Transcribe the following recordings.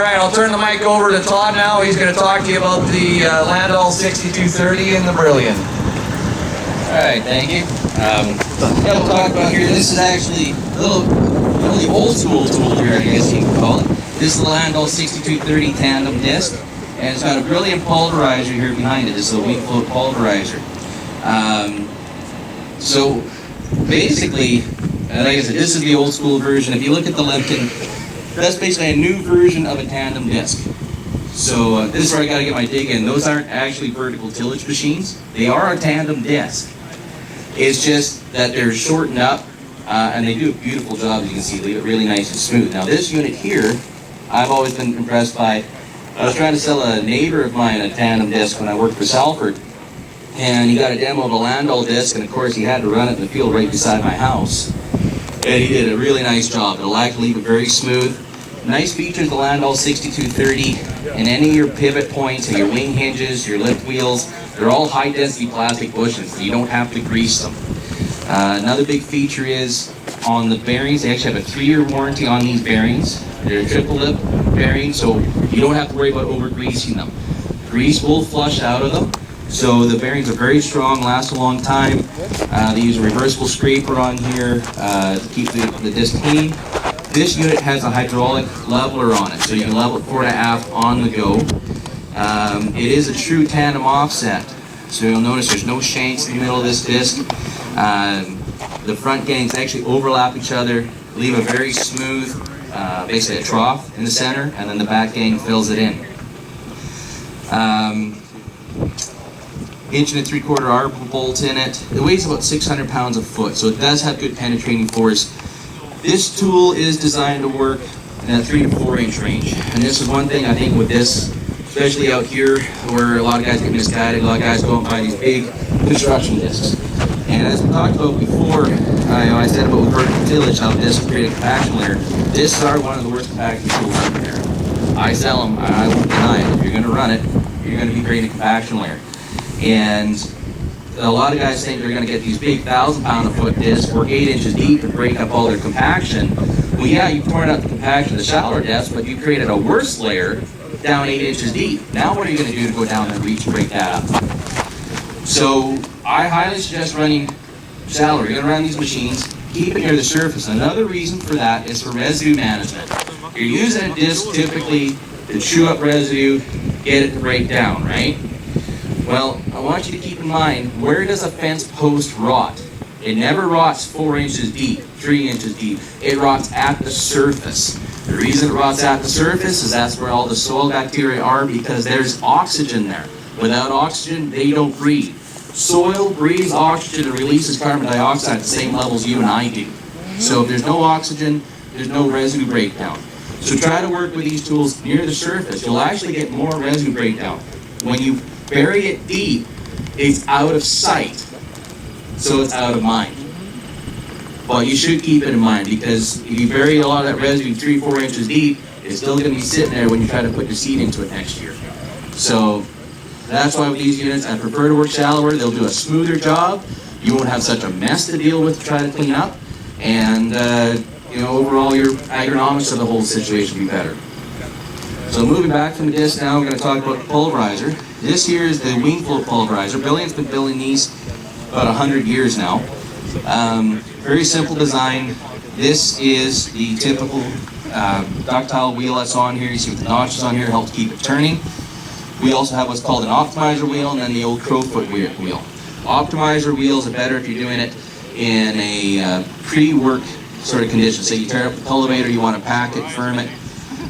All right, I'll turn the mic over to Todd now. He's going to talk to you about the Landoll 6230 and the Brillion. All right, thank you. Yeah, we'll talk about here. This is actually a little really old school tool here, I guess you can call it. This is the Landoll 6230 tandem disc, and it's got a Brillion pulverizer here behind it. This is a weak float pulverizer. So basically, like I said, this is the old school version. If you look at the Lipton, that's basically a new version of a tandem disc. So this is where I got to get my dig in. Those aren't actually vertical tillage machines. They are a tandem disc. It's just that they're shortened up, and they do a beautiful job, as you can see, leave it really nice and smooth. Now this unit here, I've always been impressed by. I was trying to sell a neighbor of mine a tandem disc when I worked for Salford, and he got a demo of a Landoll disc, and of course he had to run it in the field right beside my house. And he did a really nice job. It'll actually leave it very smooth. Nice features of the Landoll 6230, and any of your pivot points and your wing hinges, your lift wheels, they're all high density plastic bushings, so you don't have to grease them. Another big feature is on the bearings. They actually have a 3-year warranty on these bearings. They're triple lip bearings, so you don't have to worry about over greasing them. Grease will flush out of them. So the bearings are very strong, last a long time. They use a reversible scraper on here to keep the disc clean. This unit has a hydraulic leveler on it, so you can level it fore to aft on the go. It is a true tandem offset, so you'll notice there's no shanks in the middle of this disc. The front gangs actually overlap each other, leave a very smooth, basically a trough in the center, and then the back gang fills it in. 1 3/4 arbor bolt in it. It weighs about 600 pounds a foot, so it does have good penetrating force. This tool is designed to work in that 3 to 4 inch range, and this is one thing I think with this, especially out here where a lot of guys get misguided, a lot of guys go and buy these big construction discs. And as we talked about before, I said about vertical tillage, how discs create a compaction layer. Discs are one of the worst compaction tools out there. I sell them, I won't deny it. If you're going to run it, you're going to be creating a compaction layer. And a lot of guys think they're going to get these big 1,000-pound-a-foot discs, work 8 inches deep, and break up all their compaction. Well, yeah, you've torn out the compaction of the shallower depths, but you created a worse layer down 8 inches deep. Now what are you going to do to go down and reach and break that up? So I highly suggest running shallower. You're going to run these machines, keep it near the surface. Another reason for that is for residue management. You're using a disc typically to chew up residue, get it to break down, right? Well, I want you to keep in mind, where does a fence post rot? It never rots 4 inches deep, 3 inches deep. It rots at the surface. The reason it rots at the surface is that's where all the soil bacteria are, because there's oxygen there. Without oxygen, they don't breathe. Soil breathes oxygen and releases carbon dioxide at the same levels you and I do. So if there's no oxygen, there's no residue breakdown. So try to work with these tools near the surface. You'll actually get more residue breakdown. When you bury it deep, it's out of sight, so it's out of mind. But you should keep it in mind, because if you bury a lot of that residue 3-4 inches deep, it's still going to be sitting there when you try to put your seed into it next year. So that's why with these units, I prefer to work shallower. They'll do a smoother job. You won't have such a mess to deal with to try to clean up, and overall your agronomics of the whole situation will be better. So moving back from the disc now, we're going to talk about the pulverizer. This here is the wing float pulverizer. Brillion's been building these about 100 years now. Very simple design. This is the typical ductile wheel that's on here. You see with the notches on here, helps keep it turning. We also have what's called an optimizer wheel, and then the old crowfoot wheel. Optimizer wheels are better if you're doing it in a pre-work sort of condition. Say you tear up the cultivator, you want to pack it, firm it.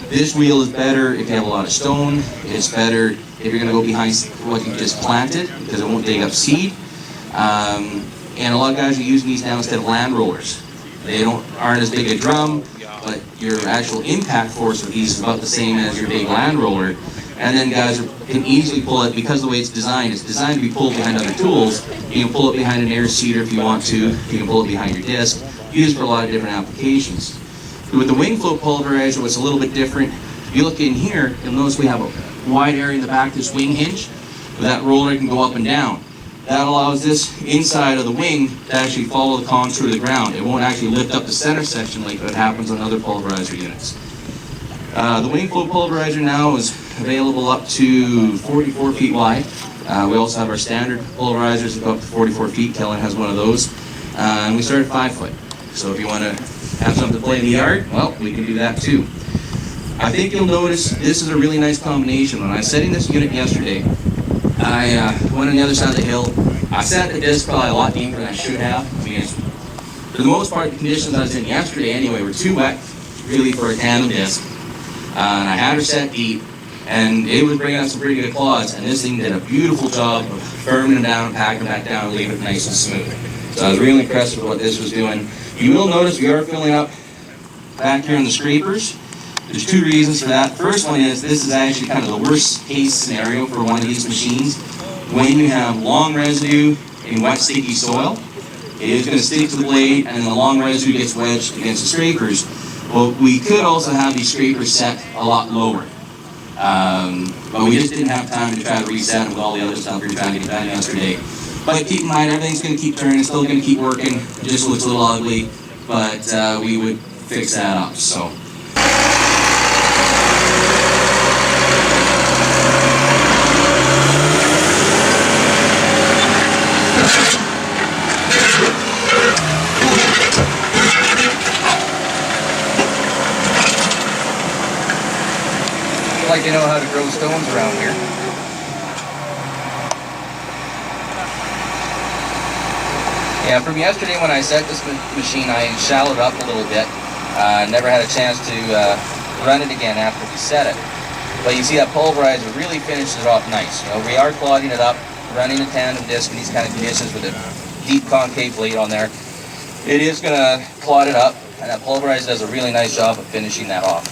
This wheel is better if you have a lot of stone. It's better if you're going to go behind what you just planted, because it won't dig up seed. And a lot of guys are using these now instead of land rollers. They aren't as big a drum, but your actual impact force with these is about the same as your big land roller. And then guys can easily pull it, because of the way it's designed to be pulled behind other tools. You can pull it behind an air seeder if you want to. You can pull it behind your disc. Used for a lot of different applications. With the wing float pulverizer, it's a little bit different. If you look in here, you'll notice we have a wide area in the back of this wing hinge. That roller can go up and down. That allows this inside of the wing to actually follow the contour of the ground. It won't actually lift up the center section like what happens on other pulverizer units. The wing flow pulverizer now is available up to 44 feet wide. We also have our standard pulverizers that go up to 44 feet. Kellen has one of those. And we start at 5 foot. So if you want to have something to play in the yard, well, we can do that too. I think you'll notice this is a really nice combination. When I was setting this unit yesterday, I went on the other side of the hill. I set the disc probably a lot deeper than I should have. I mean, for the most part, the conditions I was in yesterday anyway were too wet, really, for a tandem disc. And I had her set deep, and it was bringing out some pretty good claws, and this thing did a beautiful job of firming them down, packing them back down, and leaving it nice and smooth. So I was really impressed with what this was doing. You will notice we are filling up back here in the scrapers. There's two reasons for that. First one is this is actually kind of the worst case scenario for one of these machines. When you have long residue in wet, sticky soil, it is going to stick to the blade, and then the long residue gets wedged against the scrapers. Well, we could also have these scrapers set a lot lower. But we just didn't have time to try to reset them with all the other stuff we were trying to get done yesterday. But keep in mind, everything's going to keep turning, still going to keep working. It just looks a little ugly, but we would fix that up. So. Like you know how to grow stones around here. Yeah, from yesterday when I set this machine, I shallowed up a little bit. Never had a chance to run it again after we set it. But you see that pulverizer really finishes it off nice. You know, we are clodding it up, running a tandem disc in these kind of conditions with a deep concave blade on there. It is going to clod it up, and that pulverizer does a really nice job of finishing that off.